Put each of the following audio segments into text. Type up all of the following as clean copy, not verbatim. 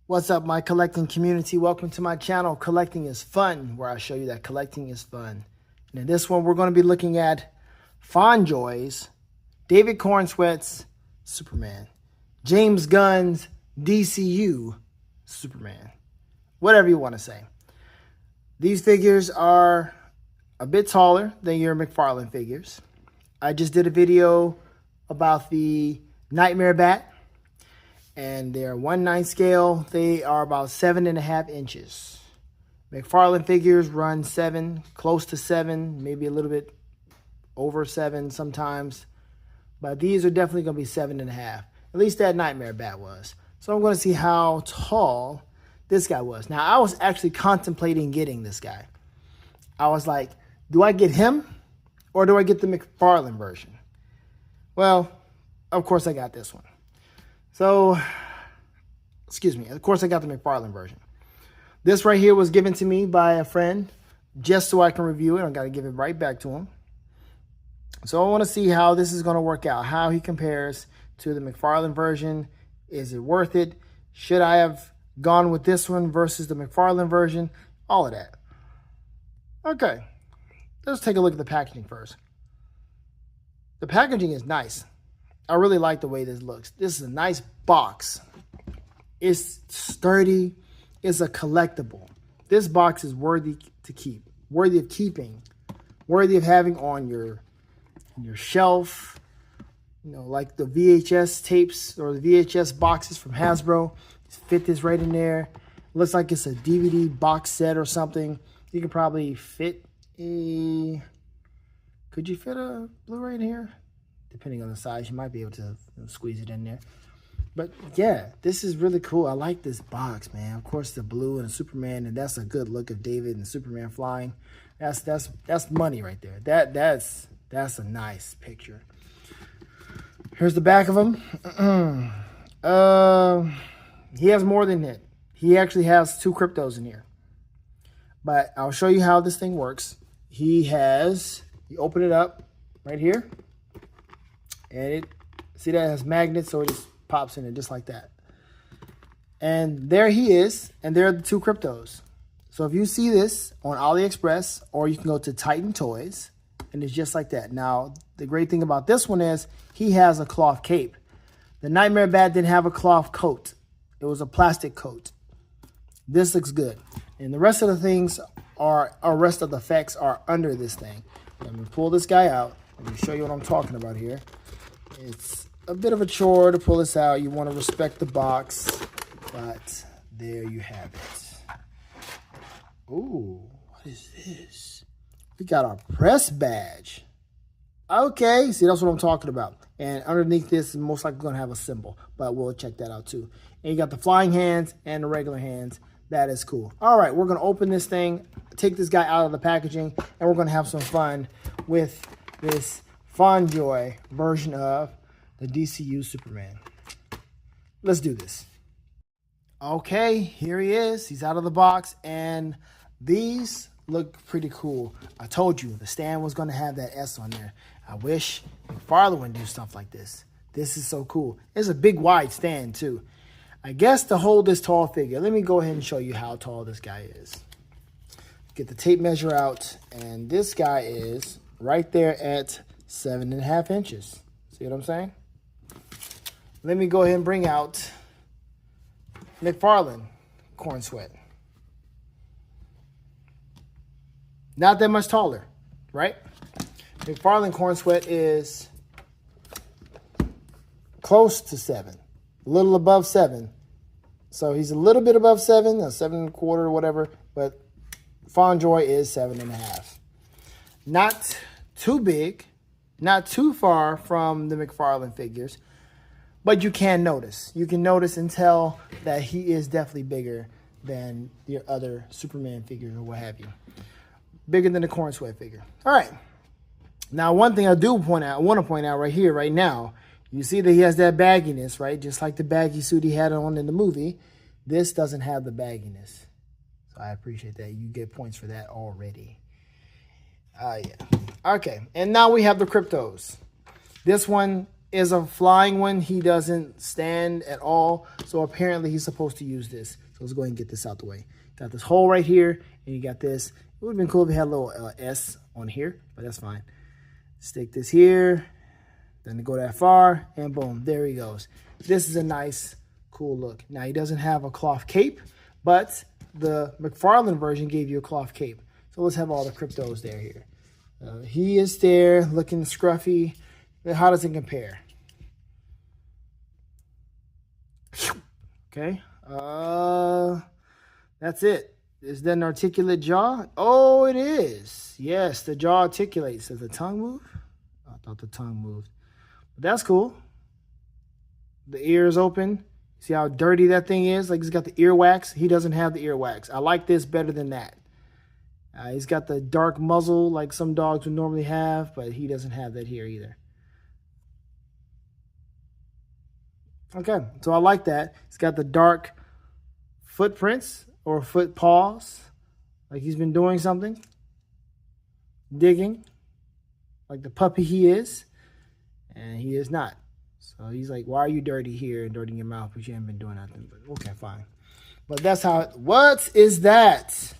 What's up, my collecting community? Welcome to my channel, Collecting is Fun, where I show you that collecting is fun. And in this one, we're going to be looking at Fondjoy's David Cornsweat's Superman, James Gunn's DCU Superman, whatever you want to say. These figures are a bit taller than your McFarlane figures. I just did a video about the Nightmare Bat, and they're 1/9 scale. They are about 7.5 inches. McFarlane figures run 7, close to 7, maybe a little bit over 7 sometimes. But these are definitely going to be 7.5. At least that Nightmare Bat was. So I'm going to see how tall this guy was. Now, I was actually contemplating getting this guy. I was like, do I get him or do I get the McFarlane version? Well, of course I got this one. So, excuse me, of course I got the McFarlane version. This right here was given to me by a friend just so I can review it. I got to give it right back to him. So I want to see how this is going to work out, how he compares to the McFarlane version. Is it worth it? Should I have gone with this one versus the McFarlane version? All of that. Okay, let's take a look at the packaging first. The packaging is nice. I really like the way this looks. This is a nice box. It's sturdy. It's a collectible. This box is worthy to keep, worthy of keeping, worthy of having on your shelf. You know, like the VHS tapes or the VHS boxes from Hasbro. Just fit this right in there. Looks like it's a DVD box set or something. You could probably fit a... Could you fit a Blu-ray in here? Depending on the size, you might be able to squeeze it in there. But yeah, this is really cool. I like this box, man. Of course, the blue and the Superman, and that's a good look of David and Superman flying. That's money right there. That's a nice picture. Here's the back of him. He has more than that. He actually has 2 cryptos in here. But I'll show you how this thing works. You open it up right here. And see that it has magnets, so it just pops in it just like that. And there he is, and there are the 2 cryptos. So if you see this on AliExpress, or you can go to Titan Toys, and it's just like that. Now, the great thing about this one is he has a cloth cape. The Nightmare Bat didn't have a cloth coat. It was a plastic coat. This looks good. And the rest of the things rest of the effects are under this thing. Let me pull this guy out. Let me show you what I'm talking about here. It's a bit of a chore to pull this out. You want to respect the box, but there you have it. Ooh, what is this? We got our press badge. Okay, see, that's what I'm talking about. And underneath this is most likely going to have a symbol, but we'll check that out too. And you got the flying hands and the regular hands. That is cool. All right, we're going to open this thing, take this guy out of the packaging, and we're going to have some fun with this Fondjoy version of the DCU Superman. Let's do this. Okay, here he is. He's out of the box, and these look pretty cool. I told you the stand was going to have that S on there. I wish McFarlane would do stuff like this. This is so cool. It's a big wide stand too. I guess to hold this tall figure, let me go ahead and show you how tall this guy is. Get the tape measure out, and this guy is right there at 7.5 inches. See what I'm saying? Let me go ahead and bring out McFarlane Cornsweat. Not that much taller, right? McFarlane Cornsweat is close to 7, a little above 7. So he's a little bit above 7, 7.25 or whatever, but Fondjoy is 7.5. Not too big, not too far from the McFarlane figures, but you can notice. You can notice and tell that he is definitely bigger than your other Superman figures or what have you. Bigger than the Cornsweat figure. All right. Now, one thing I want to point out right here, right now, you see that he has that bagginess, right? Just like the baggy suit he had on in the movie. This doesn't have the bagginess. So I appreciate that. You get points for that already. Yeah. Okay. And now we have the cryptos. This one is a flying one. He doesn't stand at all. So apparently he's supposed to use this. So let's go ahead and get this out the way. Got this hole right here, and you got this. It would have been cool if it had a little S on here, but that's fine. Stick this here. Doesn't go that far, and boom, there he goes. This is a nice, cool look. Now, he doesn't have a cloth cape, but the McFarlane version gave you a cloth cape. So let's have all the cryptos there here. He is there looking scruffy. How does it compare? Okay. That's it. Is that an articulate jaw? Oh, it is. Yes, the jaw articulates. Does the tongue move? I thought the tongue moved. But that's cool. The ear is open. See how dirty that thing is? Like he's got the earwax. He doesn't have the earwax. I like this better than that. He's got the dark muzzle like some dogs would normally have, but he doesn't have that here either. Okay, so I like that. He's got the dark footprints or foot paws, like he's been doing something. Digging, like the puppy he is, and he is not. So he's like, why are you dirty here and dirty in your mouth, but you haven't been doing nothing? But okay, fine. But that's how what is that?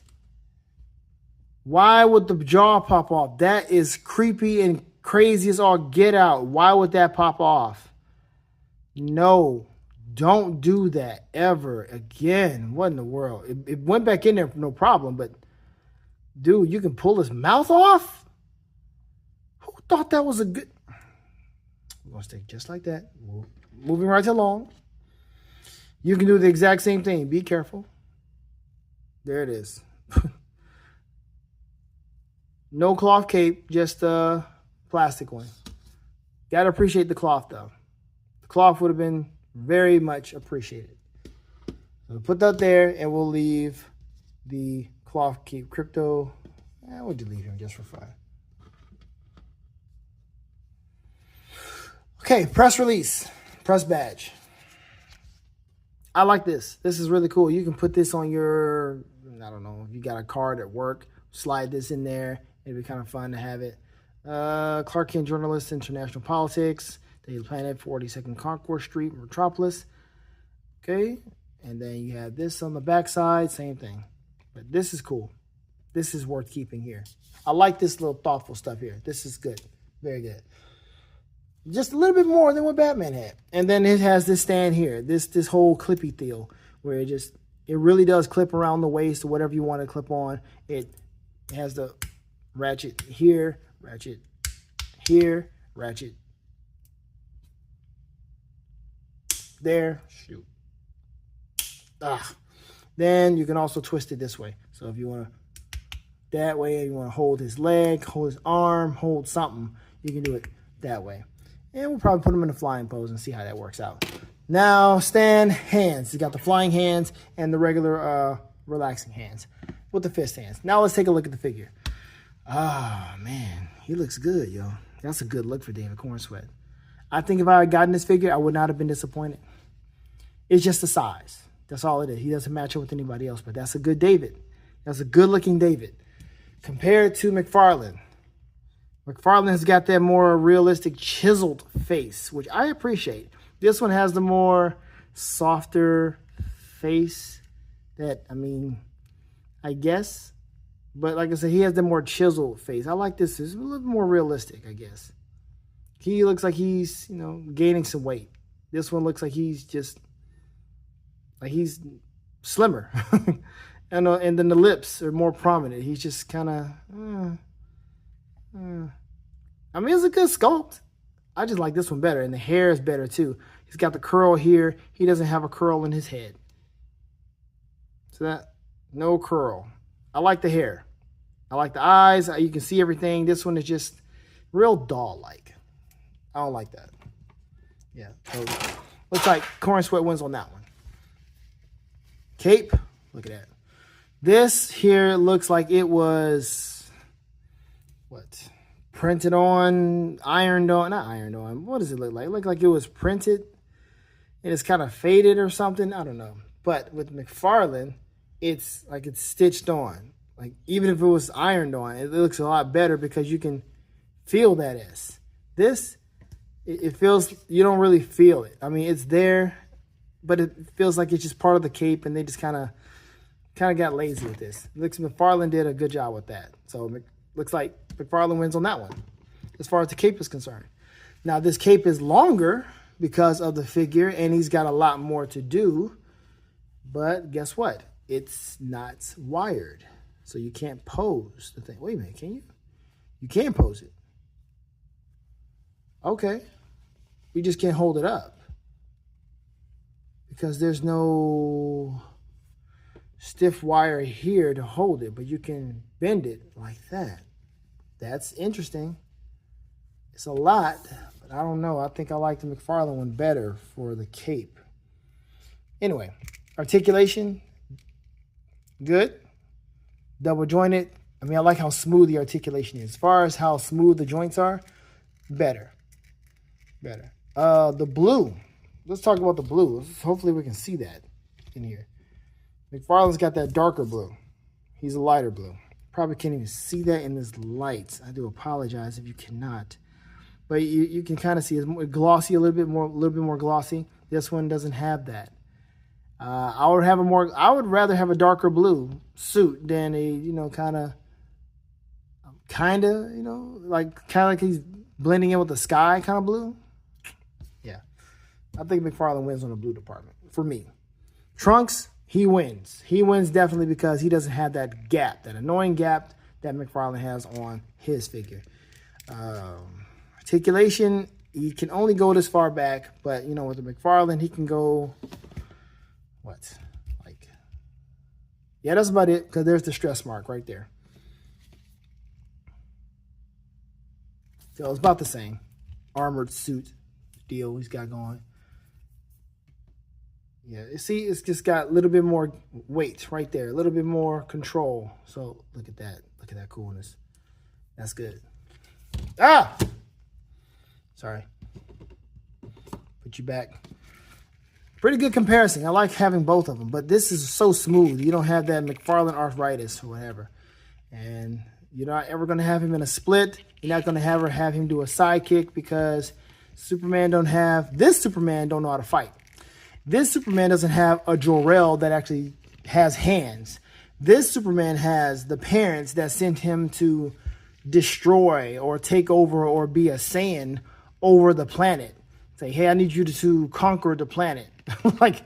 Why would the jaw pop off? That is creepy and crazy as all get out. Why would that pop off? No, don't do that ever again. What in the world? It went back in there, no problem, but dude, you can pull his mouth off? Who thought that was a good... We're going to stay just like that. Moving right along. You can do the exact same thing. Be careful. There it is. No cloth cape, just a plastic one. Got to appreciate the cloth, though. The cloth would have been very much appreciated. So put that there, and we'll leave the cloth cape crypto. We'll delete him just for fun. Okay, press release, press badge. I like this. This is really cool. You can put this on your, I don't know, if you got a card at work, slide this in there. It'd be kind of fun to have it. Clark Kent journalist, international politics, Daily Planet, 42nd Concourse Street, Metropolis. Okay, and then you have this on the back side, same thing. But this is cool. This is worth keeping here. I like this little thoughtful stuff here. This is good. Very good. Just a little bit more than what Batman had. And then it has this stand here. This whole clippy deal where it really does clip around the waist or whatever you want to clip on. It has the ratchet here, ratchet here, ratchet there. Shoot. Then you can also twist it this way. So if you want to, that way, you want to hold his leg, hold his arm, hold something, you can do it that way. And we'll probably put him in a flying pose and see how that works out. Now, stand hands. He's got the flying hands and the regular relaxing hands with the fist hands. Now let's take a look at the figure. Ah, man, he looks good, yo. That's a good look for David Cornsweat. I think if I had gotten this figure, I would not have been disappointed. It's just the size. That's all it is. He doesn't match up with anybody else, but that's a good David. That's a good-looking David. Compared to McFarlane. McFarlane has got that more realistic, chiseled face, which I appreciate. This one has the more softer face that, I mean, I guess. But like I said, he has the more chiseled face. I like this. It's a little more realistic, I guess. He looks like he's, gaining some weight. This one looks like he's just, like he's slimmer. and then the lips are more prominent. He's just kind of, I mean, it's a good sculpt. I just like this one better, and the hair is better too. He's got the curl here. He doesn't have a curl in his head. So that, no curl. I like the hair. I like the eyes. You can see everything. This one is just real doll-like. I don't like that. Yeah. So looks like Cornsweat wins on that one. Cape. Look at that. This here looks like it was, what? Printed on, ironed on, not ironed on. What does it look like? It looked like it was printed and it's kind of faded or something. I don't know. But with McFarlane, it's like it's stitched on. Like even if it was ironed on, it looks a lot better because you can feel that S. This it feels, you don't really feel it. I mean, it's there, but it feels like it's just part of the cape, and they just kind of got lazy with this. Looks McFarlane did a good job with that. So looks like McFarlane wins on that one as far as the cape is concerned. Now, this cape is longer because of the figure, and he's got a lot more to do. But guess what? It's not wired. So you can't pose the thing. Wait a minute, can you? You can pose it. Okay. You just can't hold it up because there's no stiff wire here to hold it, but you can bend it like that. That's interesting. It's a lot, but I don't know. I think I like the McFarlane one better for the cape. Anyway, articulation, good. Double jointed. I mean, I like how smooth the articulation is. As far as how smooth the joints are, better. Better. The blue. Let's talk about the blue. Hopefully we can see that in here. McFarlane's got that darker blue. He's a lighter blue. Probably can't even see that in this light. I do apologize if you cannot. But you can kind of see it's more glossy, a little bit more glossy. This one doesn't have that. I would rather have a darker blue suit than a, kind of, like he's blending in with the sky kind of blue. Yeah. I think McFarlane wins on the blue department for me. Trunks, he wins. He wins definitely because he doesn't have that gap, that annoying gap that McFarlane has on his figure. Articulation, he can only go this far back, but, with the McFarlane, he can go, yeah, that's about it, because there's the stress mark right there. So it's about the same. Armored suit deal he's got going. Yeah, see, it's just got a little bit more weight right there, a little bit more control. So look at that. Look at that coolness. That's good. Ah! Sorry. Put you back. Pretty good comparison. I like having both of them, but this is so smooth. You don't have that McFarlane arthritis or whatever. And you're not ever going to have him in a split. You're not going to ever have him do a sidekick because this Superman don't know how to fight. This Superman doesn't have a Jor-El that actually has hands. This Superman has the parents that sent him to destroy or take over or be a Saiyan over the planet. Say, hey, I need you to conquer the planet. Like,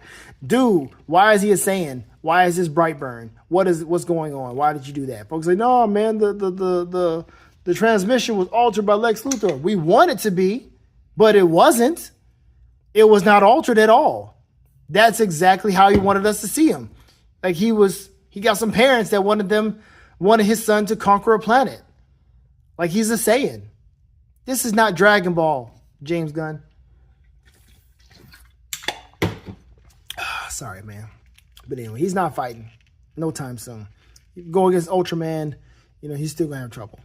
dude, why is he a Saiyan? Why is this Brightburn? What's going on? Why did you do that? Folks say, no, man, the transmission was altered by Lex Luthor. We want it to be, but it wasn't. It was not altered at all. That's exactly how he wanted us to see him. Like he got some parents that wanted his son to conquer a planet. Like he's a Saiyan. This is not Dragon Ball, James Gunn. Sorry, man. But anyway, he's not fighting. No time soon. You go against Ultraman, he's still going to have trouble.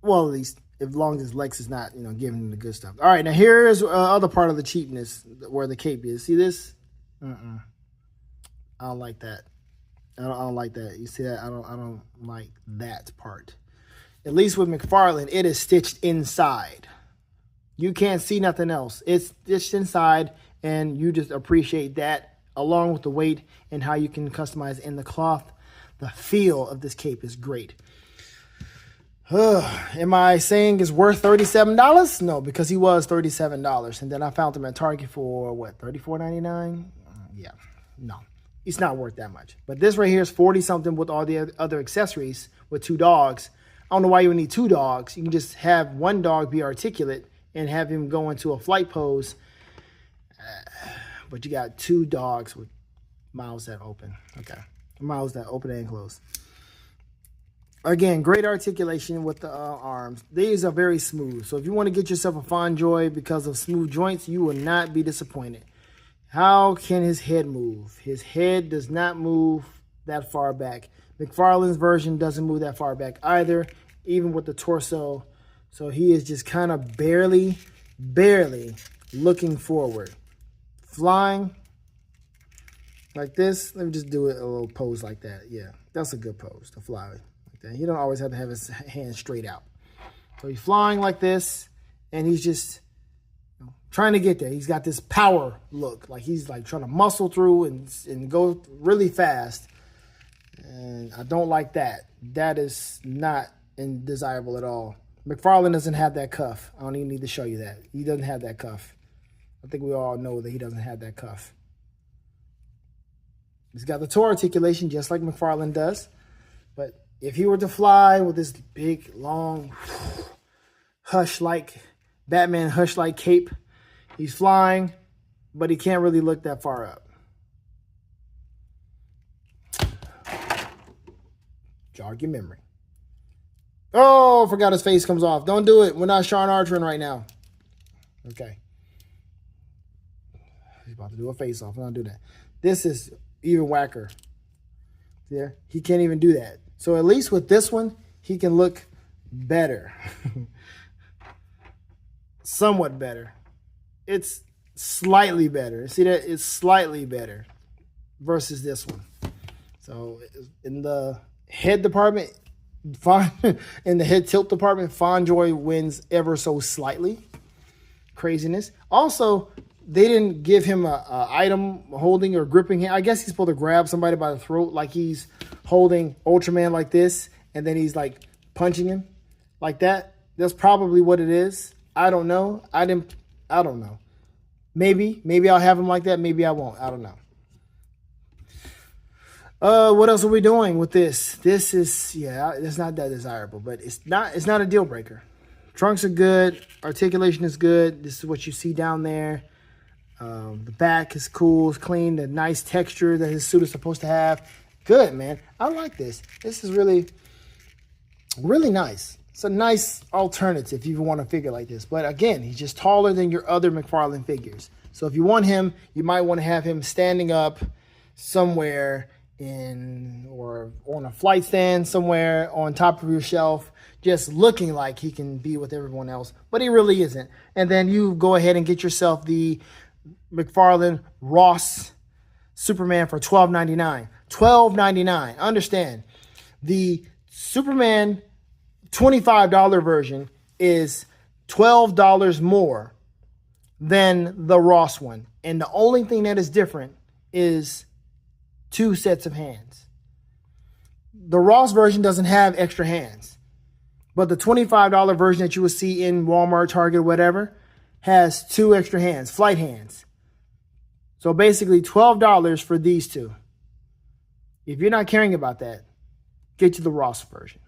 Well, at least as long as Lex is not, giving him the good stuff. All right, now here's other part of the cheapness where the cape is. See this? I don't like that. I don't like that. You see that? I don't like that part. At least with McFarlane, it is stitched inside. You can't see nothing else. It's stitched inside, and you just appreciate that along with the weight and how you can customize in the cloth. The feel of this cape is great. Am I saying it's worth $37? No, because he was $37. And then I found him at Target for, $34.99? Yeah, no. It's not worth that much. But this right here is 40-something with all the other accessories with 2 dogs. I don't know why you would need 2 dogs. You can just have one dog be articulate and have him go into a flight pose. But you got 2 dogs with mouths that open. Okay. Mouths that open and close. Again, great articulation with the arms. These are very smooth. So if you want to get yourself a Fondjoy because of smooth joints, you will not be disappointed. How can his head move? His head does not move that far back. McFarlane's version doesn't move that far back either, even with the torso. So he is just kind of barely looking forward. Flying like this. Let me just do it a little pose like that. Yeah, that's a good pose to fly like that. He don't always have to have his hands straight out. So he's flying like this, and he's just Trying to get there. He's got this power look, like he's like trying to muscle through and go really fast. And I don't like that. That is not desirable at all. McFarlane doesn't have that cuff. I don't even need to show you that. He doesn't have that cuff. I think we all know that he doesn't have that cuff. He's got the toe articulation just like McFarlane does. But if he were to fly with this big, long, hush-like, Batman hush-like cape, he's flying, but he can't really look that far up. Jog your memory. Oh, forgot his face comes off. Don't do it. We're not Sean Archerin right now. Okay. He's about to do a face off. Don't do that. This is even whacker. There. He can't even do that. So at least with this one, he can look better. Somewhat better. It's slightly better. See that? It's slightly better versus this one. So in the head department, in the head tilt department, Fondjoy wins ever so slightly. Craziness. Also, they didn't give him a item holding or gripping him. I guess he's supposed to grab somebody by the throat like he's holding Ultraman like this, and then he's like punching him like that. That's probably what it is. I don't know. I don't know. Maybe I'll have him like that. Maybe I won't. I don't know. What else are we doing with this? This is, yeah, it's not that desirable, but it's not a deal breaker. Trunks are good. Articulation is good. This is what you see down there. The back is cool. It's clean. The nice texture that his suit is supposed to have. Good, man. I like this. This is really, really nice. It's a nice alternative if you want a figure like this. But again, he's just taller than your other McFarlane figures. So if you want him, you might want to have him standing up somewhere or on a flight stand somewhere on top of your shelf, just looking like he can be with everyone else, but he really isn't. And then you go ahead and get yourself the McFarlane Ross Superman for $12.99. $12.99. Understand, the Superman $25 version is $12 more than the Ross one. And the only thing that is different is 2 sets of hands. The Ross version doesn't have extra hands, but the $25 version that you will see in Walmart, Target, whatever, has 2 extra hands, flight hands. So basically $12 for these 2. If you're not caring about that, get you the Ross version.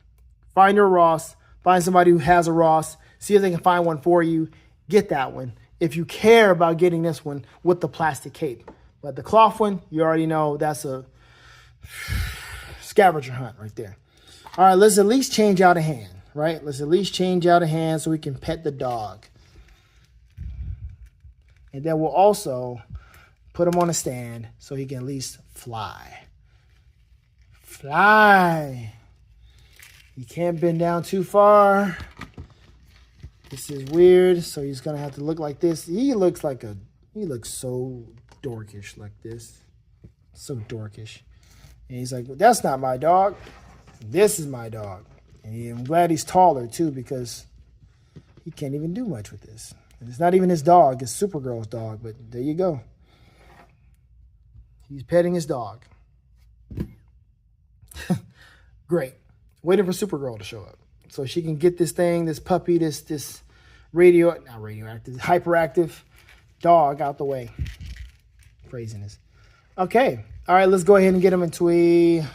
Find your Ross, find somebody who has a Ross, see if they can find one for you, get that one. If you care about getting this one with the plastic cape. But the cloth one, you already know that's a scavenger hunt right there. All right, let's at least change out a hand, right? Let's at least change out a hand so we can pet the dog. And then we'll also put him on a stand so he can at least fly. Fly. He can't bend down too far. This is weird, so he's going to have to look like this. He looks so dorkish like this. So dorkish. And he's like, well, that's not my dog. This is my dog. And I'm glad he's taller too, because he can't even do much with this. And it's not even his dog. It's Supergirl's dog. But there you go. He's petting his dog. Great. Waiting for Supergirl to show up so she can get this thing, this puppy, this hyperactive dog out the way. Craziness. Okay. All right, let's go ahead and get him into a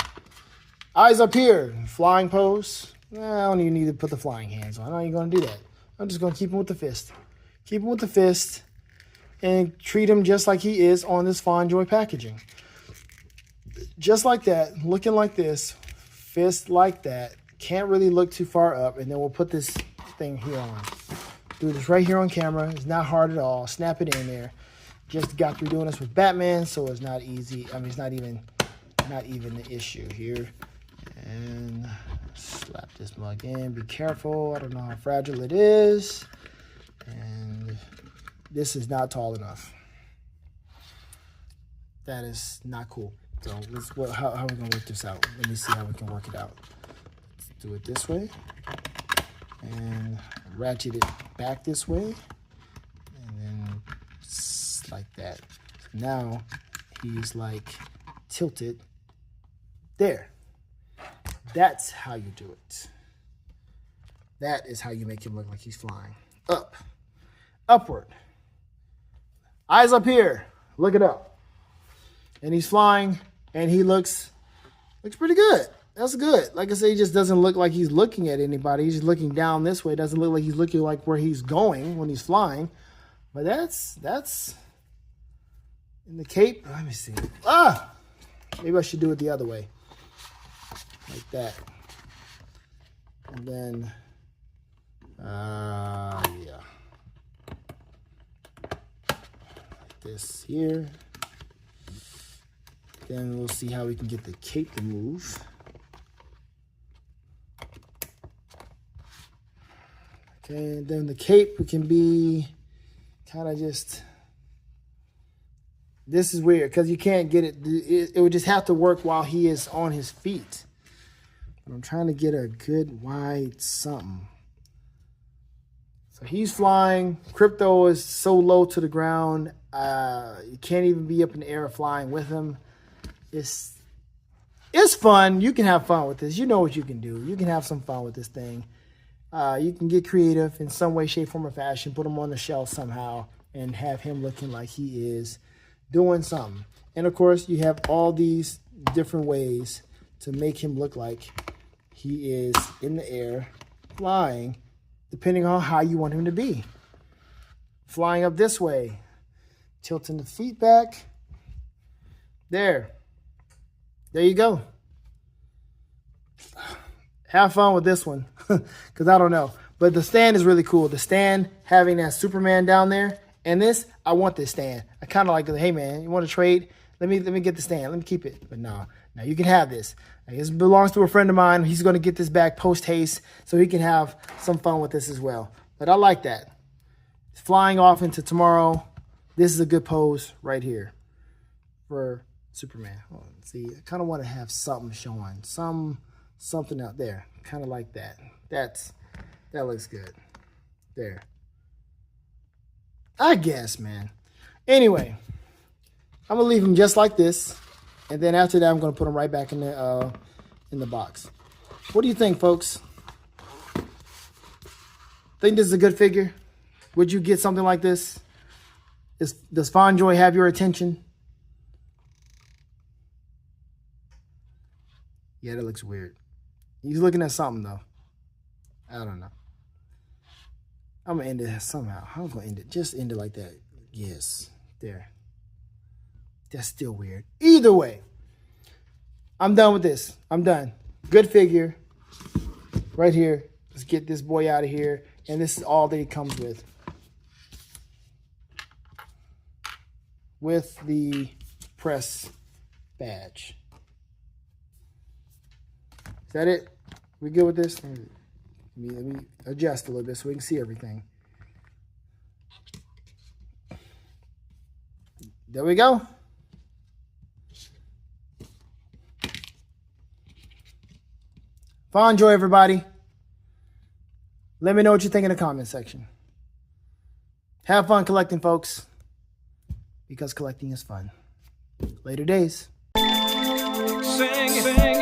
eyes up here, flying pose. I don't even need to put the flying hands on. I'm not even going to do that. I'm just going to keep him with the fist. Keep him with the fist and treat him just like he is on this Fondjoy packaging. Just like that, looking like this, fist like that. Can't really look too far up, and then we'll put this thing here on. Do this right here on camera. It's not hard at all. Snap it in there. Just got through doing this with Batman, so it's not easy. I mean, it's not even the issue here. And slap this mug in. Be careful. I don't know how fragile it is. And this is not tall enough. That is not cool. So how are we going to work this out? Let me see how we can work it out. Let's do it this way. And ratchet it back this way. And then just like that. So now he's like tilted there. That's how you do it. That is how you make him look like he's flying. Up, upward. Eyes up here. Look it up. And he's flying, and he looks pretty good. That's good. Like I say, he just doesn't look like he's looking at anybody. He's just looking down this way. It doesn't look like he's looking like where he's going when he's flying. But that's in the cape. Let me see. Maybe I should do it the other way. Like that. And then, yeah. This here. Then we'll see how we can get the cape to move. Okay, and then the cape can be kind of just, this is weird because you can't get it. It would just have to work while he is on his feet. But I'm trying to get a good wide something. So he's flying. Crypto is so low to the ground. You can't even be up in the air flying with him. It's fun. You can have fun with this. You know what you can do. You can have some fun with this thing. You can get creative in some way, shape, form, or fashion. Put him on the shelf somehow and have him looking like he is doing something. And, of course, you have all these different ways to make him look like he is in the air flying, depending on how you want him to be. Flying up this way. Tilting the feet back. There. There you go. Have fun with this one, because I don't know. But the stand is really cool. The stand, having that Superman down there, and this, I want this stand. I kind of like, hey man, you want to trade? Let me get the stand. Let me keep it. But no, you can have this. This belongs to a friend of mine. He's going to get this back post haste, so he can have some fun with this as well. But I like that. It's flying off into tomorrow. This is a good pose right here for Superman. Hold on, see, I kind of want to have something showing, something out there, kind of like that. That looks good. There. I guess, man. Anyway, I'm gonna leave him just like this, and then after that, I'm gonna put him right back in the box. What do you think, folks? Think this is a good figure? Would you get something like this? Does Fondjoy have your attention? Yeah, that looks weird. He's looking at something, though. I don't know. I'm going to end it somehow. I'm going to end it. Just end it like that. Yes. There. That's still weird. Either way, I'm done with this. I'm done. Good figure. Right here. Let's get this boy out of here. And this is all that he comes with. With the press badge. Is that it? We good with this? Let me adjust a little bit so we can see everything. There we go. Fondjoy, everybody. Let me know what you think in the comment section. Have fun collecting, folks. Because collecting is fun. Later days. Sing.